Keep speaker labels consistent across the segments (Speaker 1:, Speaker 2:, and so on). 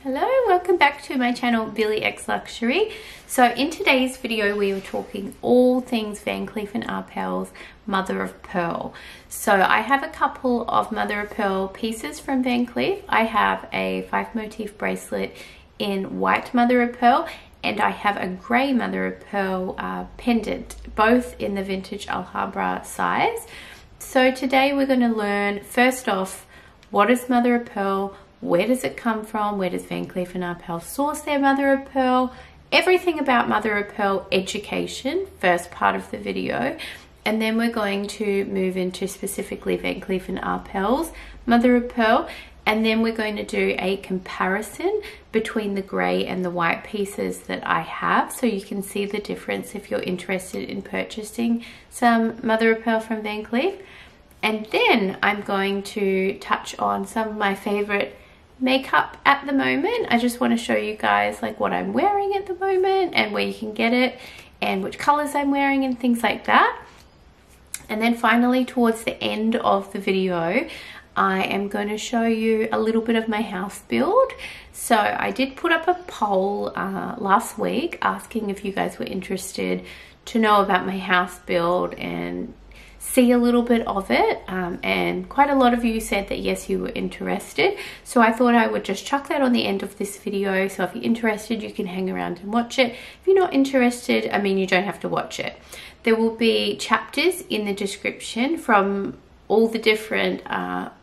Speaker 1: Hello, welcome back to my channel Billie X Luxury. So in today's video we were talking all things Van Cleef & Arpels mother of pearl. So I have a couple of mother of pearl pieces from Van Cleef. I have a 5 motif bracelet in white mother of pearl and I have a grey mother of pearl pendant, both in the vintage Alhambra size. So today we're going to learn, first off, what is mother of pearl? Where does it come from? Where does Van Cleef & Arpels source their mother of pearl? Everything about mother of pearl education, first part of the video. And then we're going to move into specifically Van Cleef & Arpels mother of pearl. And then we're going to do a comparison between the grey and the white pieces that I have, so you can see the difference if you're interested in purchasing some mother of pearl from Van Cleef. And then I'm going to touch on some of my favorite makeup at the moment. I just want to show you guys like what I'm wearing at the moment and where you can get it and which colors I'm wearing and things like that. And then finally, towards the end of the video, I am going to show you a little bit of my house build. So I did put up a poll last week asking if you guys were interested to know about my house build and see a little bit of it, and quite a lot of you said that yes, you were interested. So I thought I would just chuck that on the end of this video, so if you're interested you can hang around and watch it. If you're not interested, I mean, you don't have to watch it. There will be chapters in the description from all the different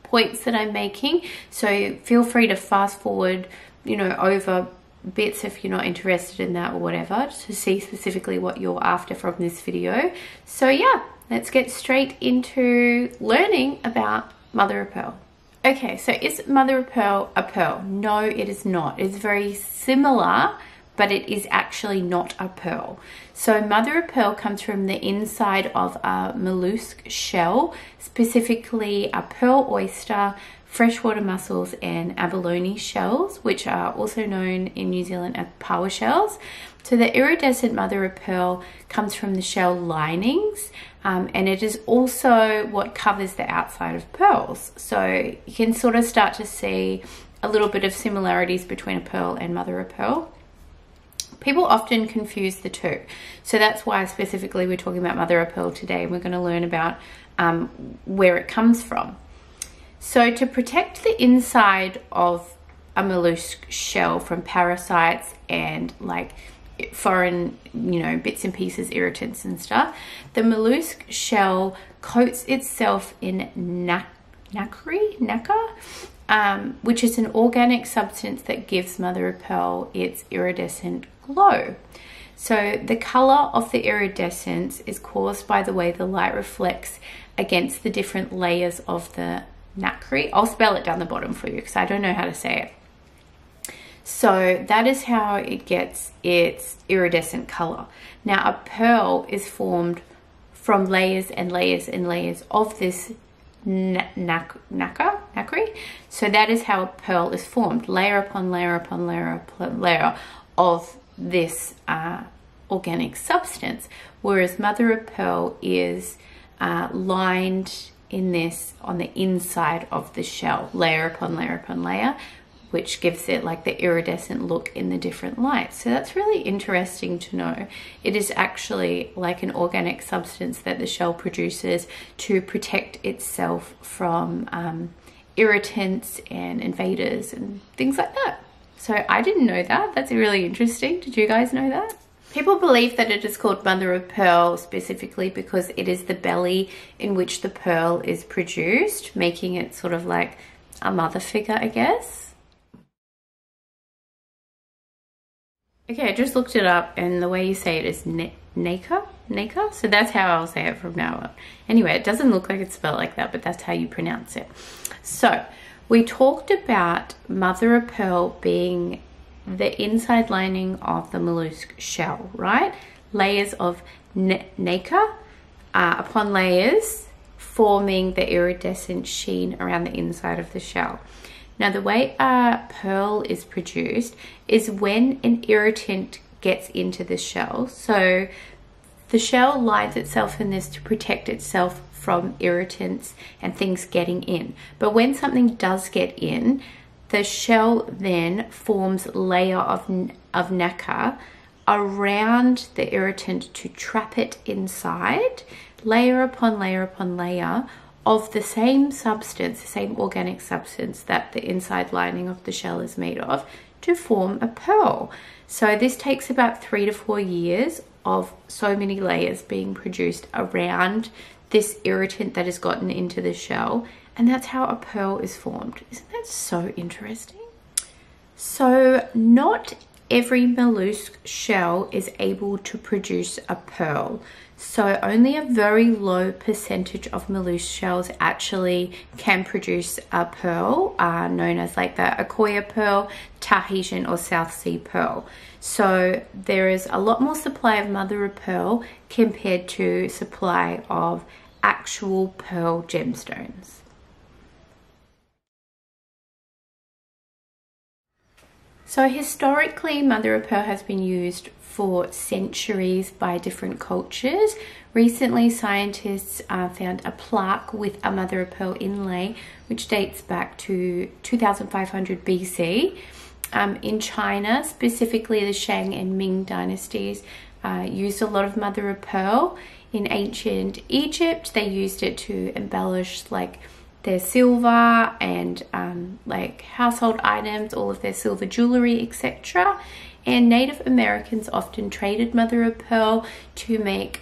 Speaker 1: points that I'm making, so feel free to fast forward, you know, over bits if you're not interested in that or whatever, to see specifically what you're after from this video. So yeah, let's get straight into learning about mother of pearl. Okay, so is mother of pearl a pearl? No, it is not. It's very similar, but it is actually not a pearl. So mother of pearl comes from the inside of a mollusk shell, specifically a pearl oyster, freshwater mussels and abalone shells, which are also known in New Zealand as power shells. So the iridescent mother of pearl comes from the shell linings, and it is also what covers the outside of pearls. So you can sort of start to see a little bit of similarities between a pearl and mother of pearl. People often confuse the two. So that's why specifically we're talking about mother of pearl today, and we're going to learn about where it comes from. So to protect the inside of a mollusk shell from parasites and like foreign, you know, bits and pieces, irritants and stuff, the mollusk shell coats itself in nacre, which is an organic substance that gives mother of pearl its iridescent glow. So the color of the iridescence is caused by the way the light reflects against the different layers of the nacre. I'll spell it down the bottom for you because I don't know how to say it. So that is how it gets its iridescent color. Now a pearl is formed from layers and layers and layers of this nacre. So that is how a pearl is formed, layer upon layer upon layer upon layer of this organic substance, whereas mother of pearl is lined in this on the inside of the shell, layer upon layer upon layer, which gives it like the iridescent look in the different lights. So that's really interesting to know. It is actually like an organic substance that the shell produces to protect itself from irritants and invaders and things like that. So I didn't know that. That's really interesting. Did you guys know that? People believe that it is called mother of pearl specifically because it is the belly in which the pearl is produced, making it sort of like a mother figure, I guess. Okay, I just looked it up and the way you say it is nacre, so that's how I'll say it from now on. Anyway, it doesn't look like it's spelled like that, but that's how you pronounce it. So we talked about mother of pearl being the inside lining of the mollusk shell, right? Layers of nacre upon layers forming the iridescent sheen around the inside of the shell. Now the way a pearl is produced is when an irritant gets into the shell. So the shell lines itself in this to protect itself from irritants and things getting in. But when something does get in, The shell then forms layer of nacre around the irritant to trap it inside, layer upon layer upon layer of the same substance, the same organic substance that the inside lining of the shell is made of, to form a pearl. So this takes about 3 to 4 years of so many layers being produced around this irritant that has gotten into the shell, and that's how a pearl is formed. Isn't that so interesting? So not every mollusk shell is able to produce a pearl. So only a very low percentage of mollusk shells actually can produce a pearl, known as like the Akoya pearl, Tahitian or South Sea pearl. So there is a lot more supply of mother of pearl compared to supply of actual pearl gemstones. So historically, mother of pearl has been used for centuries by different cultures. Recently, scientists found a plaque with a mother of pearl inlay, which dates back to 2500 BC. In China, specifically the Shang and Ming dynasties, used a lot of mother of pearl. In ancient Egypt, they used it to embellish like their silver and like household items, all of their silver jewelry, etc. And Native Americans often traded mother of pearl to make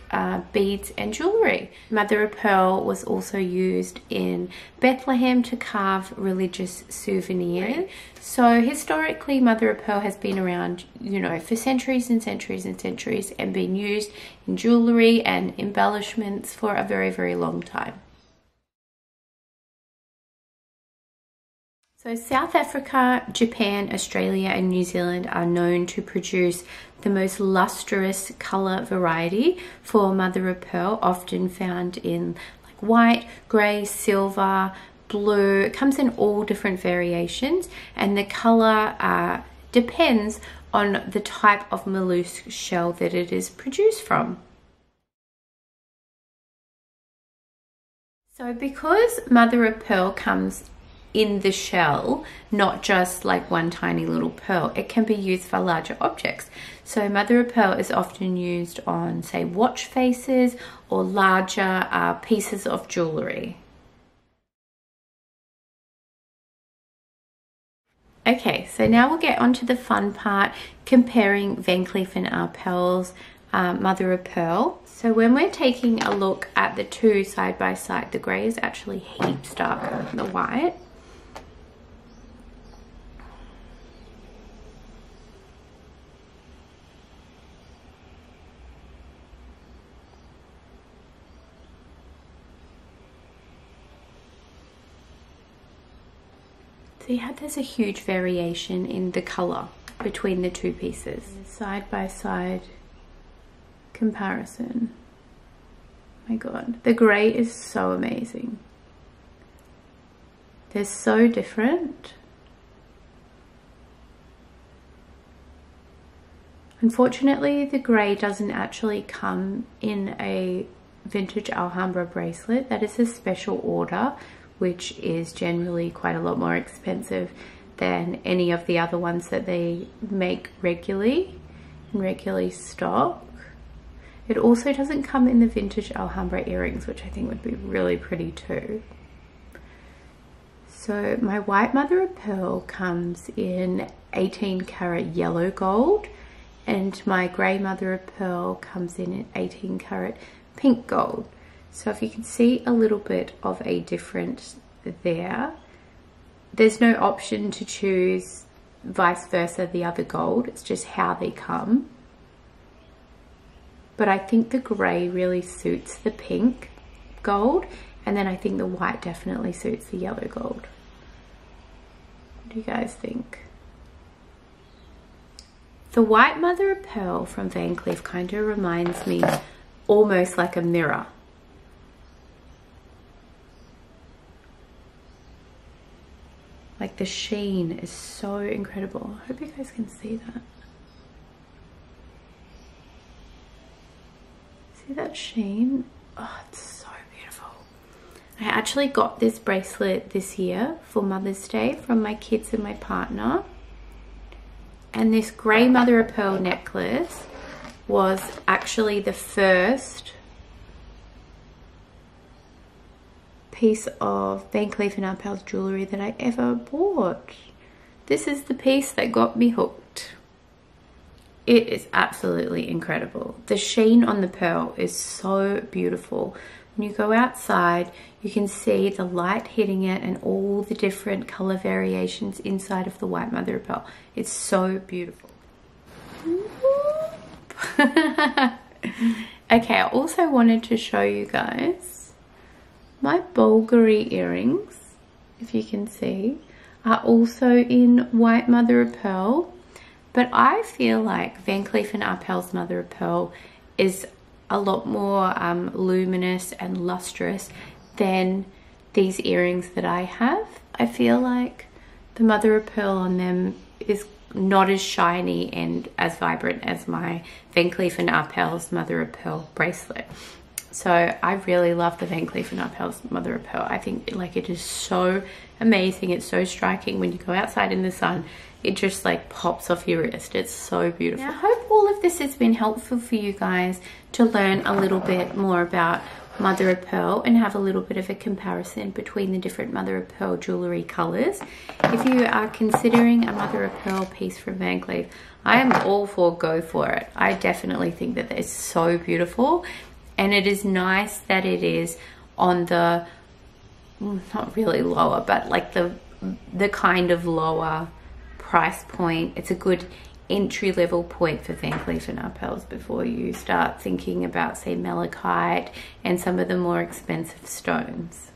Speaker 1: beads and jewelry. Mother of pearl was also used in Bethlehem to carve religious souvenirs. So historically, mother of pearl has been around, you know, for centuries and centuries and centuries, and been used in jewelry and embellishments for a very, very long time. So South Africa, Japan, Australia and New Zealand are known to produce the most lustrous colour variety for mother of pearl, often found in like white, grey, silver, blue. It comes in all different variations, and the colour depends on the type of mollusk shell that it is produced from. So because mother of pearl comes in the shell, not just like one tiny little pearl, it can be used for larger objects. So mother of pearl is often used on, say, watch faces or larger pieces of jewelry. Okay, so now we'll get on to the fun part, comparing Van Cleef & Arpels mother of pearl. So when we're taking a look at the two side by side, the grey is actually heaps darker than the white. See how there's a huge variation in the colour between the two pieces. Side by side comparison. My god, the grey is so amazing. They're so different. Unfortunately, the grey doesn't actually come in a vintage Alhambra bracelet. That is a special order, which is generally quite a lot more expensive than any of the other ones that they make regularly stock. It also doesn't come in the vintage Alhambra earrings, which I think would be really pretty too. So my white mother of pearl comes in 18 karat yellow gold, and my grey mother of pearl comes in 18 karat pink gold. So if you can see a little bit of a difference there, there's no option to choose vice versa the other gold, it's just how they come. But I think the grey really suits the pink gold, and then I think the white definitely suits the yellow gold. What do you guys think? The white mother of pearl from Van Cleef kind of reminds me almost like a mirror. Like the sheen is so incredible. I hope you guys can see that. See that sheen? Oh, it's so beautiful. I actually got this bracelet this year for Mother's Day from my kids and my partner. And this grey mother of pearl necklace was actually the first piece of Van Cleef & Arpels jewellery that I ever bought. This is the piece that got me hooked. It is absolutely incredible. The sheen on the pearl is so beautiful. When you go outside, you can see the light hitting it and all the different color variations inside of the white mother of pearl. It's so beautiful. Okay, I also wanted to show you guys my Bulgari earrings, if you can see, are also in white mother of pearl. But I feel like Van Cleef & Arpels mother of pearl is a lot more luminous and lustrous than these earrings that I have. I feel like the mother of pearl on them is not as shiny and as vibrant as my Van Cleef & Arpels mother of pearl bracelet. So I really love the Van Cleef & Arpels mother of pearl. I think like it is so amazing. It's so striking when you go outside in the sun. It just like pops off your wrist. It's so beautiful. Now, I hope all of this has been helpful for you guys to learn a little bit more about mother of pearl and have a little bit of a comparison between the different mother of pearl jewelry colors. If you are considering a mother of pearl piece from Van Cleef, I am all for go for it. I definitely think that it's so beautiful, and it is nice that it is on the, not really lower, but like the kind of lower price point. It's a good entry-level point for Van Cleef & Arpels before you start thinking about, say, malachite and some of the more expensive stones.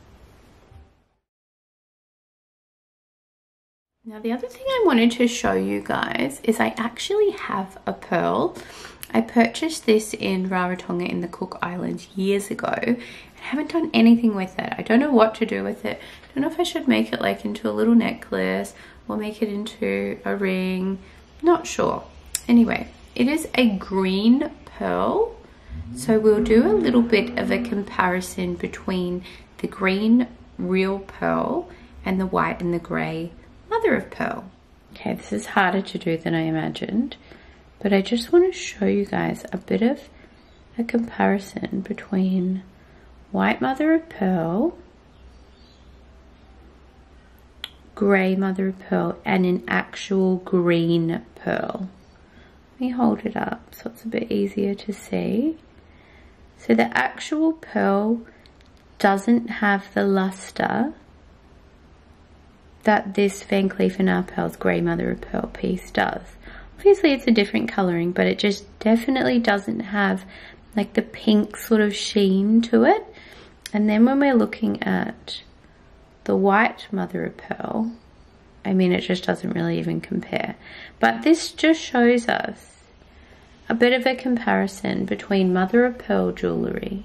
Speaker 1: Now, the other thing I wanted to show you guys is I actually have a pearl. I purchased this in Rarotonga in the Cook Islands years ago. I haven't done anything with it. I don't know what to do with it. I don't know if I should make it like into a little necklace or make it into a ring. Not sure. Anyway, it is a green pearl. So we'll do a little bit of a comparison between the green real pearl and the white and the grey mother of pearl. Okay, this is harder to do than I imagined, but I just want to show you guys a bit of a comparison between white mother of pearl, grey mother of pearl, and an actual green pearl. Let me hold it up so it's a bit easier to see. So the actual pearl doesn't have the luster that this Van Cleef & Arpels grey mother of pearl piece does. Obviously it's a different colouring, but it just definitely doesn't have like the pink sort of sheen to it. And then when we're looking at the white mother of pearl, I mean, it just doesn't really even compare. But this just shows us a bit of a comparison between mother of pearl jewellery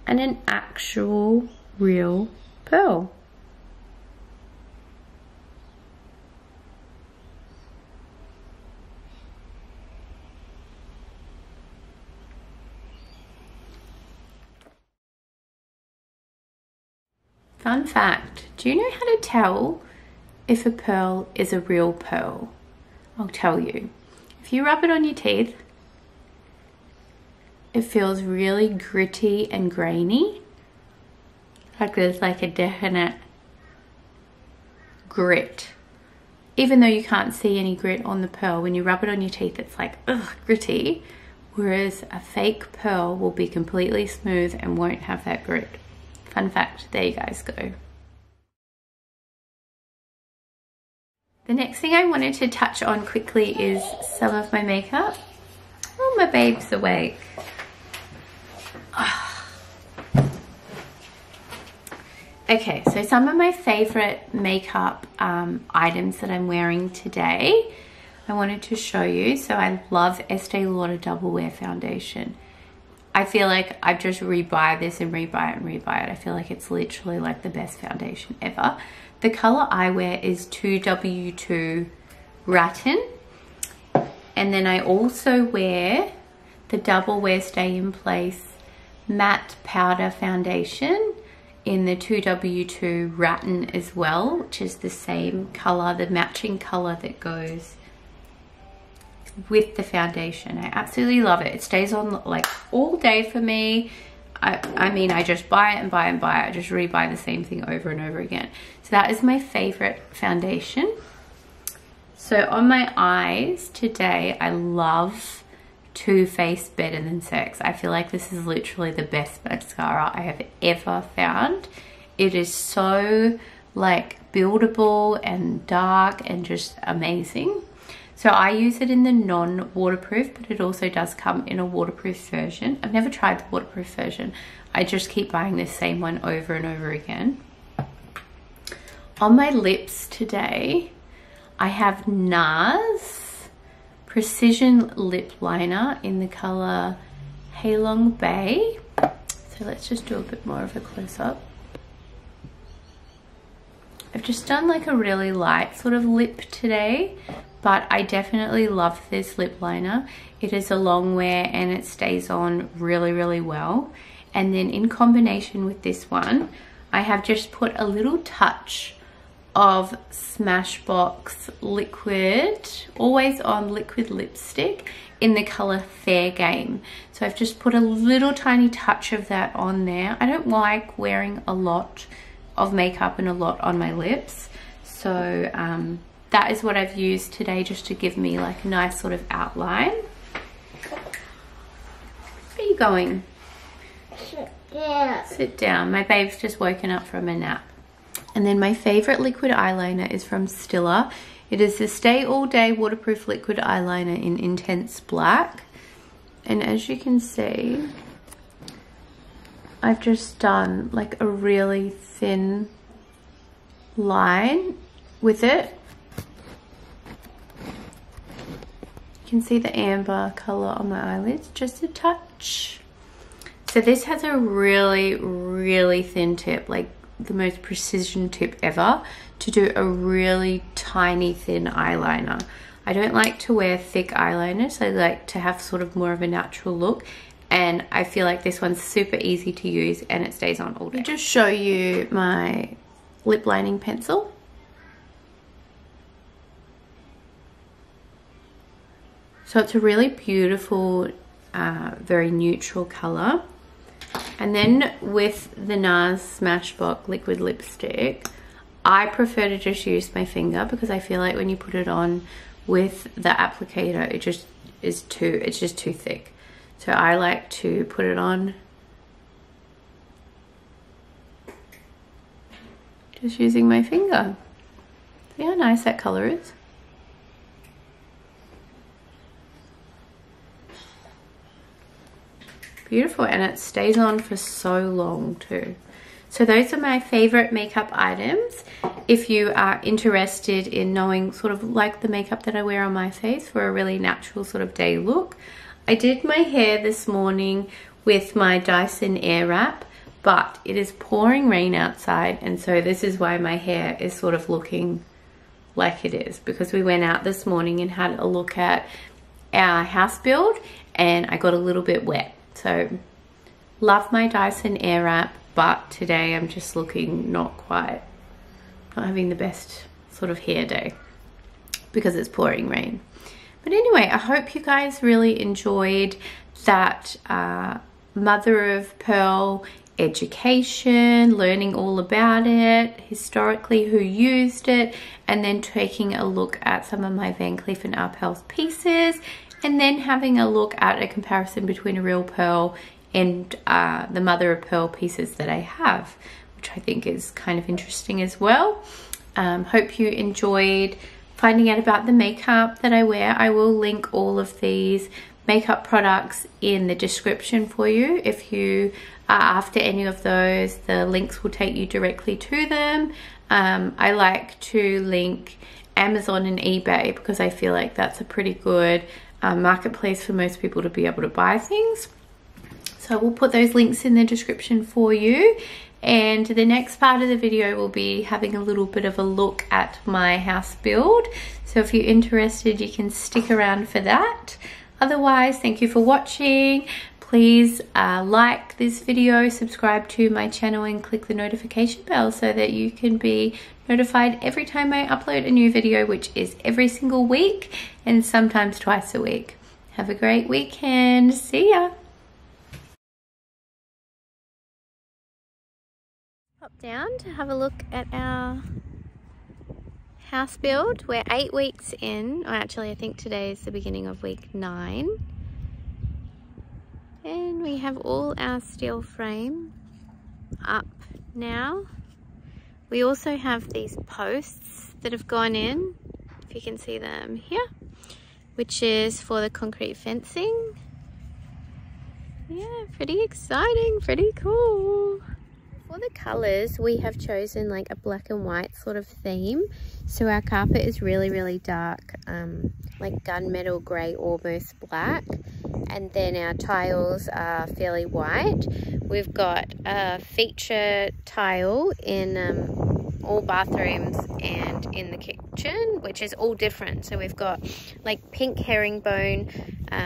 Speaker 1: and an actual real pearl. Fun fact, do you know how to tell if a pearl is a real pearl? I'll tell you. If you rub it on your teeth, it feels really gritty and grainy. Like there's like a definite grit. Even though you can't see any grit on the pearl, when you rub it on your teeth, it's like, ugh, gritty. Whereas a fake pearl will be completely smooth and won't have that grit. Fun fact, there you guys go. The next thing I wanted to touch on quickly is some of my makeup. Oh, my babe's awake. Okay, so some of my favorite makeup items that I'm wearing today, I wanted to show you. So I love Estee Lauder Double Wear Foundation. I feel like I just rebuy this and rebuy it and rebuy it. I feel like it's literally like the best foundation ever. The color I wear is 2W2 Rattan. And then I also wear the Double Wear Stay in Place Matte Powder Foundation in the 2W2 Rattan as well, which is the same color, the matching color that goes with the foundation. I absolutely love it. It stays on like all day for me. I mean, I just buy it and buy it and buy it. I just rebuy the same thing over and over again. So that is my favorite foundation. So on my eyes today, I love Too Faced Better Than Sex. I feel like this is literally the best mascara I have ever found. It is so like buildable and dark and just amazing. So I use it in the non-waterproof, but it also does come in a waterproof version. I've never tried the waterproof version. I just keep buying this same one over and over again. On my lips today, I have NARS Precision Lip Liner in the color Halong Bay. So let's just do a bit more of a close-up. I've just done like a really light sort of lip today, but I definitely love this lip liner. It is a long wear and it stays on really, really well. And then in combination with this one, I have just put a little touch of Smashbox liquid, always on liquid lipstick in the color Fair Game. So I've just put a little tiny touch of that on there. I don't like wearing a lot of makeup and a lot on my lips. So that is what I've used today just to give me like a nice sort of outline. Where are you going?
Speaker 2: Sit down.
Speaker 1: Sit down. My babe's just woken up from a nap. And then my favorite liquid eyeliner is from Stila. It is the Stay All Day Waterproof Liquid Eyeliner in Intense Black. And as you can see, I've just done like a really thin line with it. You can see the amber color on my eyelids, just a touch. So this has a really, really thin tip, like the most precision tip ever to do a really tiny thin eyeliner. I don't like to wear thick eyeliners. I like to have sort of more of a natural look, and I feel like this one's super easy to use and it stays on all day. I'll just show you my lip lining pencil. So it's a really beautiful, very neutral color. And then with the NARS Smashbox liquid lipstick, I prefer to just use my finger because I feel like when you put it on with the applicator, it just is it's just too thick. So I like to put it on just using my finger. See how nice that color is? Beautiful, and it stays on for so long too. So those are my favorite makeup items. If you are interested in knowing sort of like the makeup that I wear on my face for a really natural sort of day look, I did my hair this morning with my Dyson Airwrap, but it is pouring rain outside, and so this is why my hair is sort of looking like it is, because we went out this morning and had a look at our house build and I got a little bit wet. So love my Dyson Airwrap, but today I'm just looking not having the best sort of hair day because it's pouring rain. But anyway, I hope you guys really enjoyed that mother of pearl education, learning all about it, historically who used it, and then taking a look at some of my Van Cleef & Arpels pieces, and then having a look at a comparison between a real pearl and the mother of pearl pieces that I have, which I think is kind of interesting as well. Hope you enjoyed finding out about the makeup that I wear. I will link all of these makeup products in the description for you. If you are after any of those, the links will take you directly to them. I like to link Amazon and eBay because I feel like that's a pretty good marketplace for most people to be able to buy things. So we'll put those links in the description for you. And the next part of the video will be having a little bit of a look at my house build. So if you're interested, you can stick around for that. Otherwise, thank you for watching. please like this video, subscribe to my channel and click the notification bell so that you can be notified every time I upload a new video, which is every single week and sometimes twice a week. Have a great weekend. See ya. Pop down to have a look at our house build. We're 8 weeks in, or actually I think today is the beginning of week 9. And we have all our steel frame up now. We also have these posts that have gone in, if you can see them here, which is for the concrete fencing. Yeah, pretty exciting, pretty cool. For the colours, we have chosen like a black and white sort of theme. So our carpet is really dark, like gunmetal grey, almost black. And then our tiles are fairly white. We've got a feature tile in all bathrooms and in the kitchen, which is all different. So we've got like pink herringbone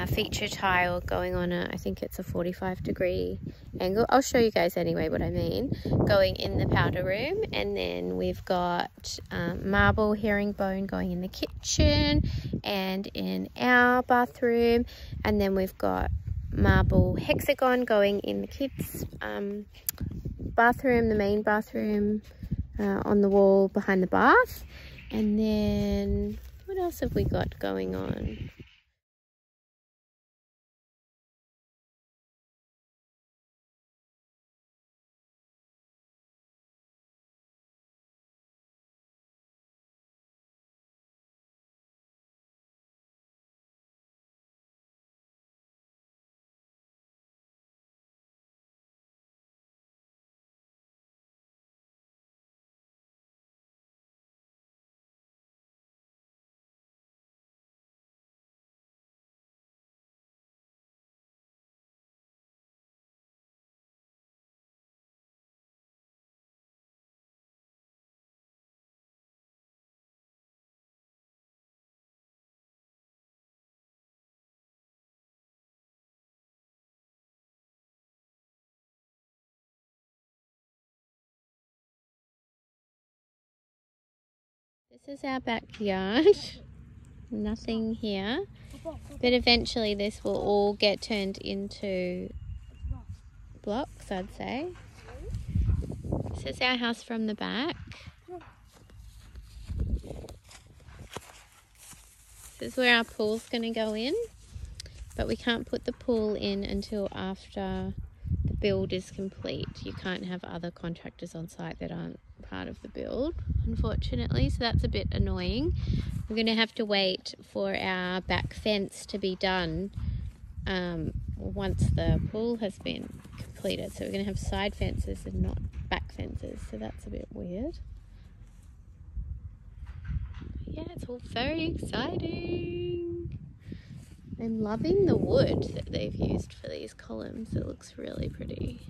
Speaker 1: feature tile going on I think it's a 45-degree angle. I'll show you guys anyway what I mean. Going in the powder room, and then we've got marble herringbone going in the kitchen and in our bathroom, and then we've got marble hexagon going in the kids' bathroom, the main bathroom, on the wall behind the bath. And then what else have we got going on? This is our backyard. Nothing here, but eventually this will all get turned into blocks, I'd say. This is our house from the back. This is where our pool's going to go in, but we can't put the pool in until after the build is complete. You can't have other contractors on site that aren't part of the build, unfortunately, so that's a bit annoying. We're going to have to wait for our back fence to be done once the pool has been completed. So we're going to have side fences and not back fences, so that's a bit weird. Yeah, it's all very exciting. I'm loving the wood that they've used for these columns. It looks really pretty.